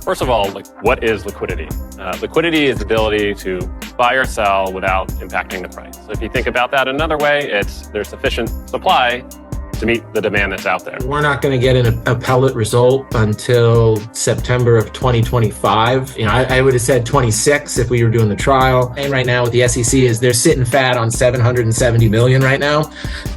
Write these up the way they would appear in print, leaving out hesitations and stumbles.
First of all, what is liquidity? Liquidity is the ability to buy or sell without impacting the price. So if you think about that another way, there's sufficient supply to meet the demand that's out there. We're not going to get an appellate result until September of 2025. I would have said 26 if we were doing the trial. And right now with the SEC is they're sitting fat on 770 million right now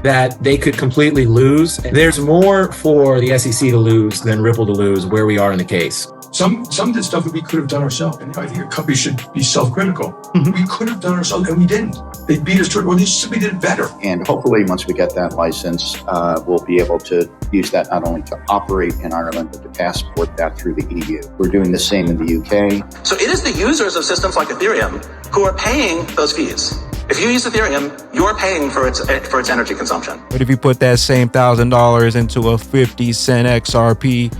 that they could completely lose. There's more for the SEC to lose than Ripple to lose where we are in the case. Some of the stuff that we could have done ourselves, and I think a company should be self-critical. We could have done ourselves, and we didn't. They beat us to it, or they simply did it better. And hopefully, once we get that license, we'll be able to use that not only to operate in Ireland, but to passport that through the EU. We're doing the same in the UK. So it is the users of systems like Ethereum who are paying those fees. If you use Ethereum, you're paying for its energy consumption. But if you put that same $1,000 into a 50-cent XRP,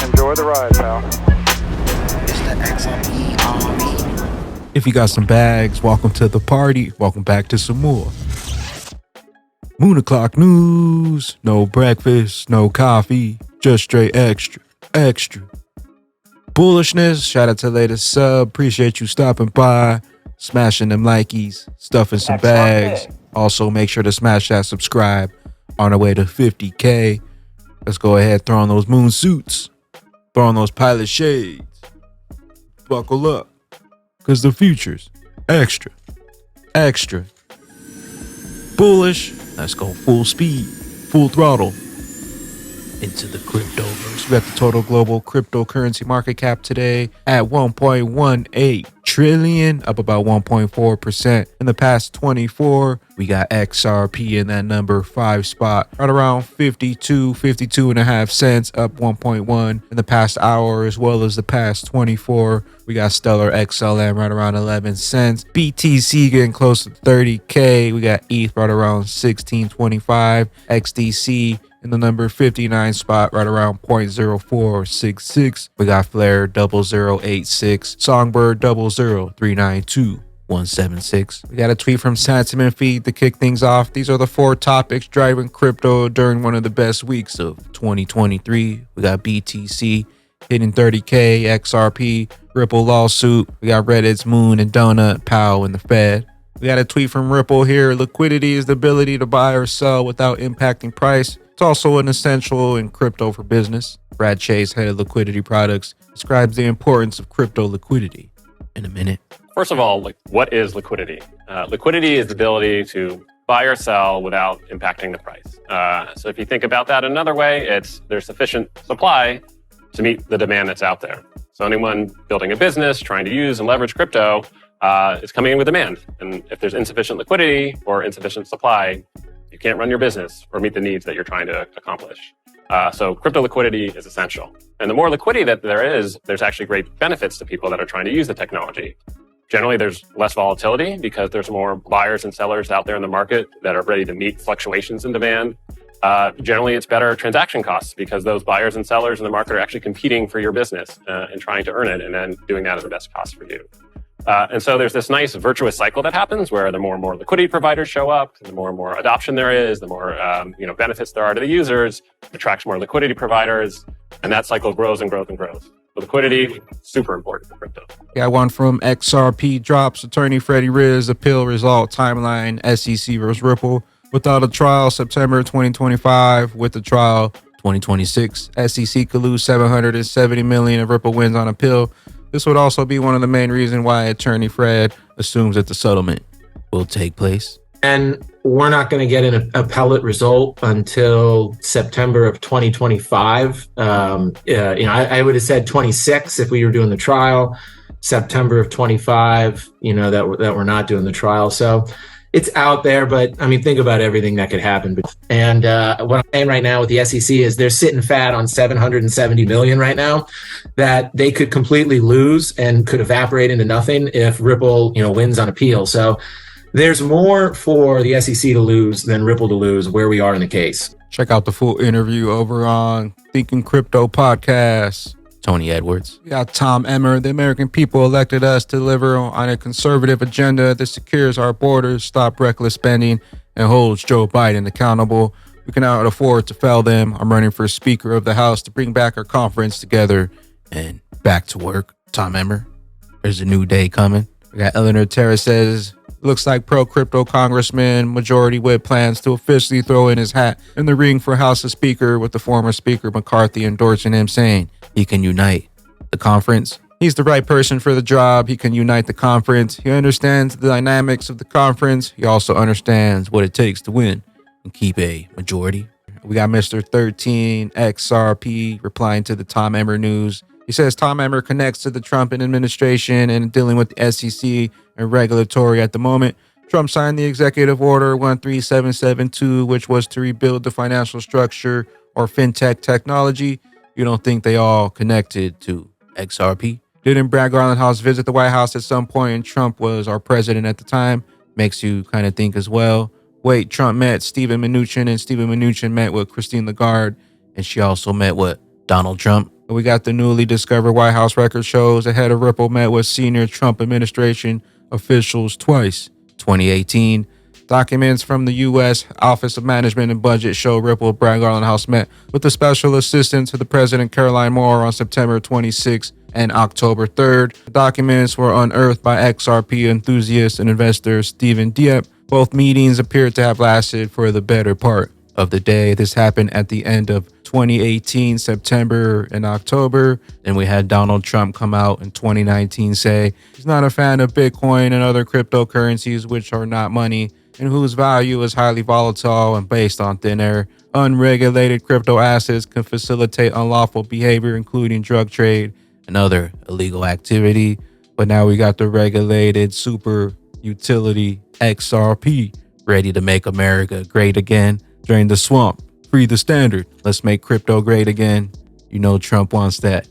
enjoy the ride, pal. It's the XRP Army. if you got some bags, welcome to the party. Welcome back to some more Moon o'clock news. No breakfast, no coffee, just straight extra bullishness. Shout out to the latest sub. Appreciate you stopping by, smashing them likies, stuffing some bags. Also, make sure to smash that subscribe. On our way to 50K. Let's go ahead, throw on those moon suits, throw on those pilot shades. Buckle up, because the future's extra bullish. Let's go full speed, full throttle into the cryptoverse. We got the total global cryptocurrency market cap today at 1.18 trillion, up about 1.4%. In the past 24, we got XRP in that number 5 spot, right around 52 and a half cents, up 1.1. In the past hour, as well as the past 24, we got Stellar XLM right around 11 cents. BTC getting close to 30K. We got ETH right around 1625. XDC in the number 59 spot, right around 0.0466. We got Flare 0086, Songbird 00392-176. We got a tweet from Sentiment Feed to kick things off. These are the 4 topics driving crypto during one of the best weeks of 2023. We got BTC hitting 30K, XRP, Ripple lawsuit. We got Reddit's Moon and Donut, Powell, and the Fed. We got a tweet from Ripple here. Liquidity is the ability to buy or sell without impacting price. It's also an essential in crypto for business. Brad Chase, head of liquidity products, describes the importance of crypto liquidity in a minute. First of all, what is liquidity? Liquidity is the ability to buy or sell without impacting the price. So if you think about that another way, there's sufficient supply to meet the demand that's out there. So anyone building a business, trying to use and leverage crypto, is coming in with demand. And if there's insufficient liquidity or insufficient supply, you can't run your business or meet the needs that you're trying to accomplish. So crypto liquidity is essential. And the more liquidity that there is, there's actually great benefits to people that are trying to use the technology. Generally, there's less volatility because there's more buyers and sellers out there in the market that are ready to meet fluctuations in demand. Generally, it's better transaction costs because those buyers and sellers in the market are actually competing for your business and trying to earn it and then doing that at the best cost for you. And so there's this nice virtuous cycle that happens where the more and more liquidity providers show up, the more and more adoption there is, the more benefits there are to the users, attracts more liquidity providers, and that cycle grows and grows and grows. So liquidity, super important for crypto. Got one from XRP drops. Attorney Freddie Riz, appeal result timeline, SEC versus Ripple. Without a trial, September 2025. With the trial, 2026. SEC could lose $770 million if Ripple wins on appeal. This would also be one of the main reasons why Attorney Fred assumes that the settlement will take place. And we're not going to get an appellate result until September of 2025. I would have said 26 if we were doing the trial. September of 25, that we're not doing the trial. So it's out there, but I mean, think about everything that could happen. And what I'm saying right now with the SEC is they're sitting fat on 770 million right now that they could completely lose and could evaporate into nothing if Ripple, wins on appeal. So there's more for the SEC to lose than Ripple to lose where we are in the case. Check out the full interview over on Thinking Crypto Podcast. Tony Edwards. We got Tom Emmer. The American people elected us to deliver on a conservative agenda that secures our borders, stop reckless spending, and holds Joe Biden accountable. We cannot afford to fail them. I'm running for Speaker of the House to bring back our conference together and back to work. Tom Emmer, there's a new day coming. We got Eleanor Terra says, looks like pro-crypto Congressman Majority Whip plans to officially throw in his hat in the ring for House of Speaker, with the former Speaker McCarthy endorsing him, saying he can unite the conference. He's the right person for the job. He can unite the conference. He understands the dynamics of the conference. He also understands what it takes to win and keep a majority. We got Mr. 13 XRP replying to the Tom Emmer news. He says Tom Emmer connects to the Trump administration and dealing with the SEC and regulatory at the moment. Trump signed the Executive Order 13772, which was to rebuild the financial structure or fintech technology. You don't think they all connected to XRP? Didn't Brad Garland House visit the White House at some point and Trump was our president at the time? Makes you kind of think as well. Wait, Trump met Steven Mnuchin and Steven Mnuchin met with Christine Lagarde and she also met with Donald Trump. We got the newly discovered White House record shows the head of Ripple met with senior Trump administration officials twice. 2018. Documents from the U.S. Office of Management and Budget show Ripple Brad Garland House met with the special assistant to the president, Caroline Moore, on September 26th and October 3rd. The documents were unearthed by XRP enthusiast and investor Stephen Dieppe. Both meetings appeared to have lasted for the better part of the day. This happened at the end of 2018, September and October. Then we had Donald Trump come out in 2019 say he's not a fan of Bitcoin and other cryptocurrencies, which are not money and whose value is highly volatile and based on thin air. Unregulated crypto assets can facilitate unlawful behavior, including drug trade and other illegal activity. But now we got the regulated super utility XRP ready to make America great again. Drain the swamp, free the standard. Let's make crypto great again. You know Trump wants that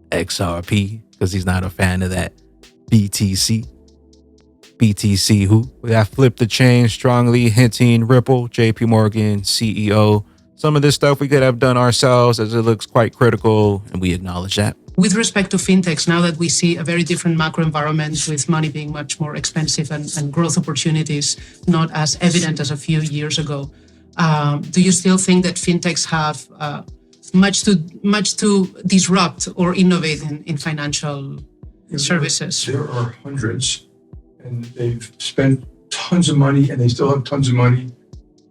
XRP because he's not a fan of that BTC. BTC who? We got Flip the Chain strongly hinting Ripple, JP Morgan CEO. Some of this stuff we could have done ourselves as it looks quite critical and we acknowledge that. With respect to fintechs, now that we see a very different macro environment with money being much more expensive and growth opportunities not as evident as a few years ago, do you still think that fintechs have much to disrupt or innovate in financial services? There are hundreds, and they've spent tons of money, and they still have tons of money.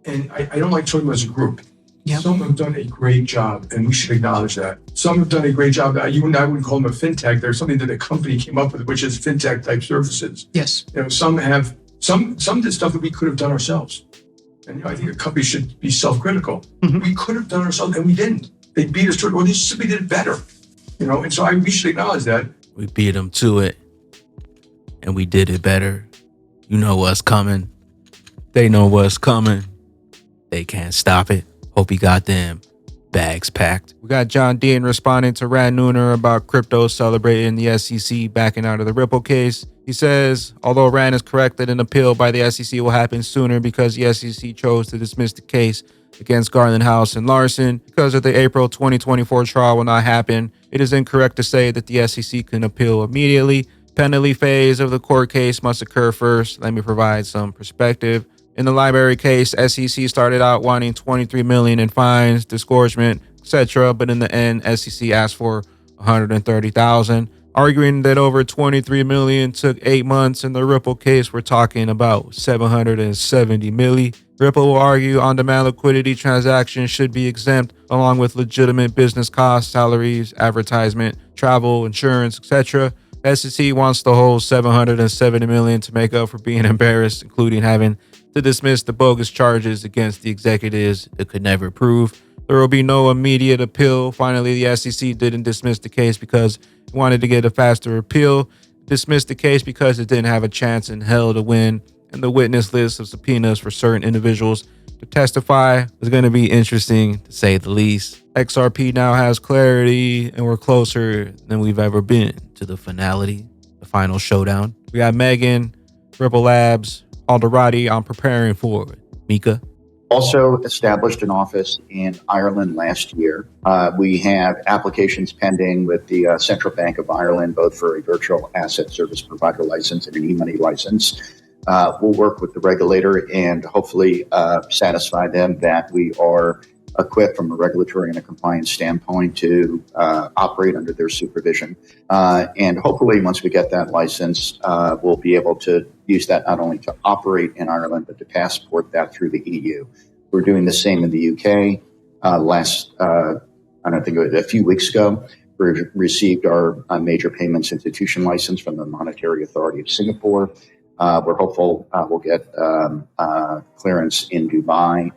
And I don't like talking about as a group. Yep. Some have done a great job, and we should acknowledge that. Some have done a great job. You and I wouldn't call them a fintech. There's something that a company came up with, which is fintech type services. Yes. You know, some did stuff that we could have done ourselves. And I think a company should be self-critical. Mm-hmm. We could have done it ourselves, and we didn't. They beat us to it, or they simply did it better. You know, and so we should acknowledge that. We beat them to it, and we did it better. You know what's coming. They know what's coming. They can't stop it. Hope you got them bags packed. We got John Dean responding to Rand Nooner about crypto celebrating the SEC backing out of the Ripple case. He says, although Rand is correct that an appeal by the SEC will happen sooner because the SEC chose to dismiss the case against Garland House and Larson because of the April 2024 trial will not happen, it is incorrect to say that the SEC can appeal immediately. Penalty phase of the court case must occur first. Let me provide some perspective. In the library case, SEC started out wanting $23 million in fines, disgorgement, etc., but in the end, SEC asked for $130,000. Arguing that over $23 million took 8 months. In the Ripple case, we're talking about $770 million. Ripple will argue on-demand liquidity transactions should be exempt, along with legitimate business costs, salaries, advertisement, travel, insurance, etc. SEC wants the whole $770 million to make up for being embarrassed, including having to dismiss the bogus charges against the executives it could never prove. There will be no immediate appeal. Finally, the SEC didn't dismiss the case because it wanted to get a faster appeal. Dismissed the case because it didn't have a chance in hell to win. And the witness list of subpoenas for certain individuals to testify is going to be interesting, to say the least. XRP now has clarity, and we're closer than we've ever been to the finality, the final showdown. We got Megan, Ripple Labs, Alderati. I'm preparing for it. Mika. Also established an office in Ireland last year. We have applications pending with the Central Bank of Ireland, both for a virtual asset service provider license and an e-money license. we'll work with the regulator and hopefully satisfy them that we are equipped from a regulatory and a compliance standpoint to operate under their supervision. And hopefully once we get that license, we'll be able to use that not only to operate in Ireland, but to passport that through the EU. We're doing the same in the UK. I don't think it was a few weeks ago, we received our major payments institution license from the Monetary Authority of Singapore. We're hopeful we'll get clearance in Dubai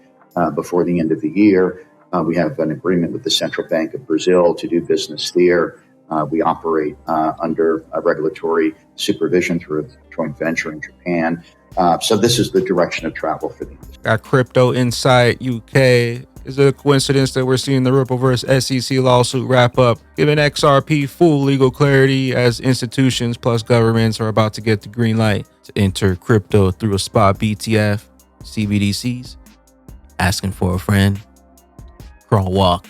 before the end of the year. We have an agreement with the Central Bank of Brazil to do business there. We operate under a regulatory supervision through a joint venture in Japan. So this is the direction of travel for the industry. Got Crypto Insight UK. Is it a coincidence that we're seeing the Rippleverse SEC lawsuit wrap up, giving XRP full legal clarity as institutions plus governments are about to get the green light to enter crypto through a spot BTF, CBDCs, asking for a friend, crawl walk.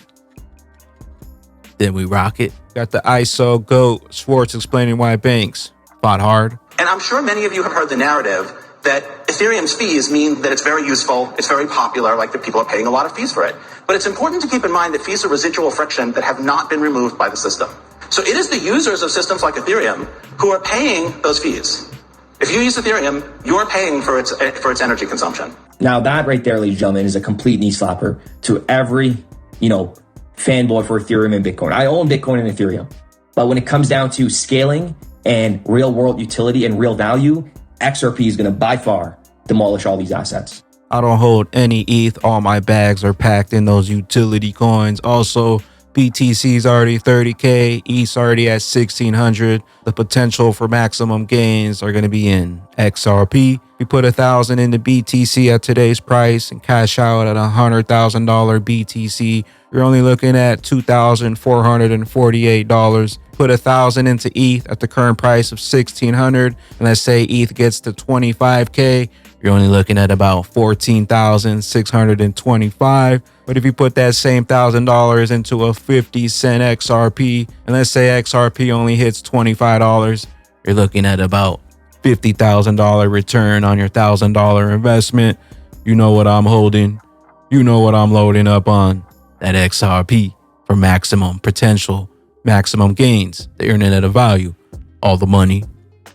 Then we rock it. Got the ISO GOAT Schwartz explaining why banks fought hard. And I'm sure many of you have heard the narrative that Ethereum's fees mean that it's very useful, it's very popular, like that people are paying a lot of fees for it. But it's important to keep in mind that fees are residual friction that have not been removed by the system. So it is the users of systems like Ethereum who are paying those fees. If you use Ethereum, you're paying for its energy consumption. Now that right there, ladies and gentlemen, is a complete knee slapper to every, fanboy for Ethereum and Bitcoin. I own Bitcoin and Ethereum. But when it comes down to scaling and real world utility and real value, XRP is going to by far demolish all these assets. I don't hold any ETH. All my bags are packed in those utility coins. Also, BTC's already 30K. ETH's already at 1600. The potential for maximum gains are going to be in XRP. We put 1,000 into BTC at today's price and cash out at $100,000 BTC. You're only looking at $2,448. Put 1,000 into ETH at the current price of 1,600, and let's say ETH gets to 25K, you're only looking at about 14,625. But if you put that same $1,000 into a 50-cent XRP, and let's say XRP only hits $25, you're looking at about $50,000 return on your $1,000 investment. You know what I'm holding. You know what I'm loading up on. That XRP for maximum potential, maximum gains, the internet of value, all the money,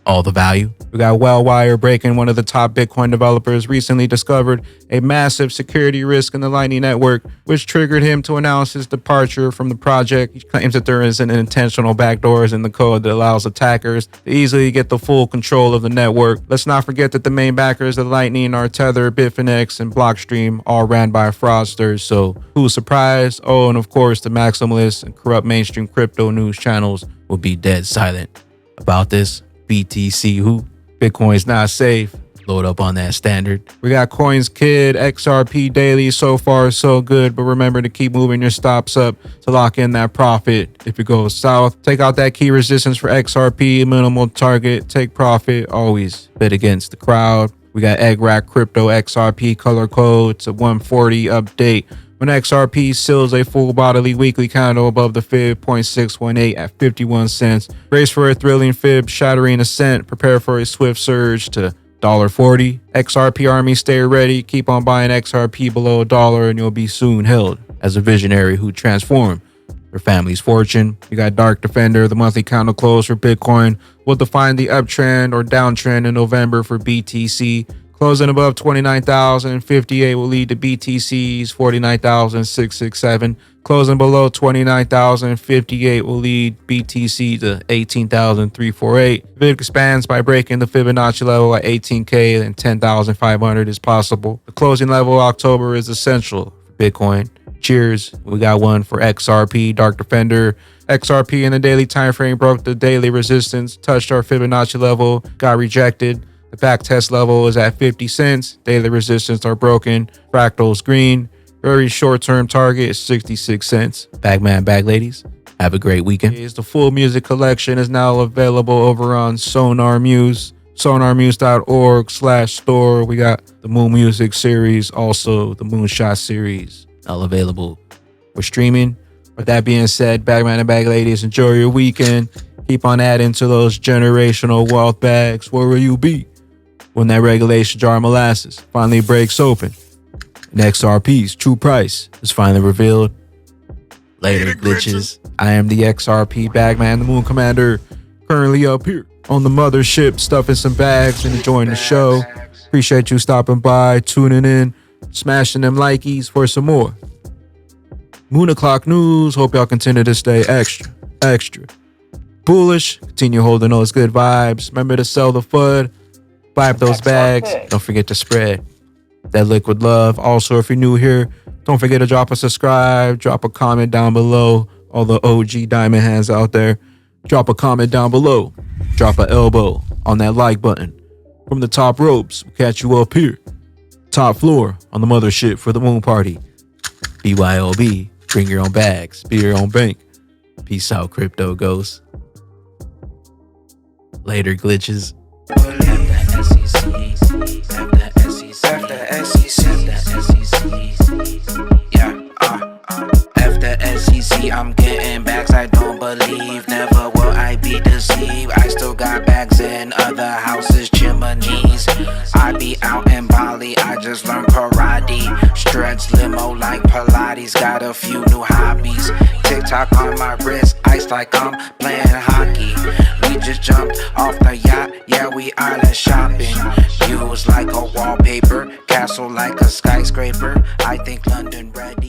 all the value. We got Wellwire breaking. One of the top Bitcoin developers recently discovered a massive security risk in the Lightning Network, which triggered him to announce his departure from the project. He claims that there is an intentional backdoors in the code that allows attackers to easily get the full control of the network. Let's not forget that the main backers of Lightning are Tether, Bitfinex, and Blockstream, all ran by fraudsters. So who's surprised? Oh, and of course, the maximalist and corrupt mainstream crypto news channels will be dead silent about this. BTC who? Bitcoin's not safe. Load up on that standard. We got Coins Kid, XRP Daily. So far, so good. But remember to keep moving your stops up to lock in that profit. If it goes south, take out that key resistance for XRP. Minimal target. Take profit. Always bet against the crowd. We got Egg Rack Crypto XRP color code. It's a 140 update. When XRP seals a full bodily weekly candle above the fib 0.618 at 51 cents. Brace for a thrilling fib shattering ascent. Prepare for a swift surge to $1.40. XRP army, stay ready. Keep on buying XRP below $1 and you'll be soon hailed as a visionary who transformed your family's fortune. You got Dark Defender, the monthly candle close for Bitcoin will define the uptrend or downtrend in November for BTC. Closing above 29,058 will lead to BTC's 49,667. Closing below 29,058 will lead BTC to 18,348. If it expands by breaking the Fibonacci level at 18K, then 10,500 is possible. The closing level October is essential for Bitcoin. Cheers. We got one for XRP, Dark Defender. XRP in the daily time frame broke the daily resistance, touched our Fibonacci level, got rejected. The back test level is at 50 cents. Daily resistance are broken. Fractals green. Very short-term target is 66 cents. Bagman, bag ladies, have a great weekend. The full music collection is now available over on Sonar Muse. sonarmuse.org/store. We got the Moon Music series, also the Moonshot series, all available. We're streaming. With that being said, Bagman and bag ladies, enjoy your weekend. Keep on adding to those generational wealth bags. Where will you be when that regulation jar of molasses finally breaks open and XRP's true price is finally revealed. Later, glitches. I am the XRP Bagman, the Moon Commander, currently up here on the mothership, stuffing some bags and enjoying the show. Appreciate you stopping by, tuning in, smashing them likeys for some more Moon O'Clock news. Hope y'all continue to stay extra bullish. Continue holding those good vibes. Remember to sell the FUD, buy up those bags. Don't forget to spread that liquid love. Also, if you're new here, don't forget to drop a subscribe, drop a comment down below. All the OG diamond hands out there, drop a comment down below. Drop an elbow on that like button. From the top ropes, we'll catch you up here. Top floor on the mothership for the moon party. BYOB, bring your own bags, be your own bank. Peace out, crypto ghosts. Later, glitches. I'm getting bags, I don't believe. Never will I be deceived. I still got bags in other houses, chimneys. I be out in Bali, I just learned karate. Stretch limo like Pilates, got a few new hobbies. TikTok on my wrist, ice like I'm playing hockey. We just jumped off the yacht, yeah, we island shopping. Views like a wallpaper, castle like a skyscraper. I think London red.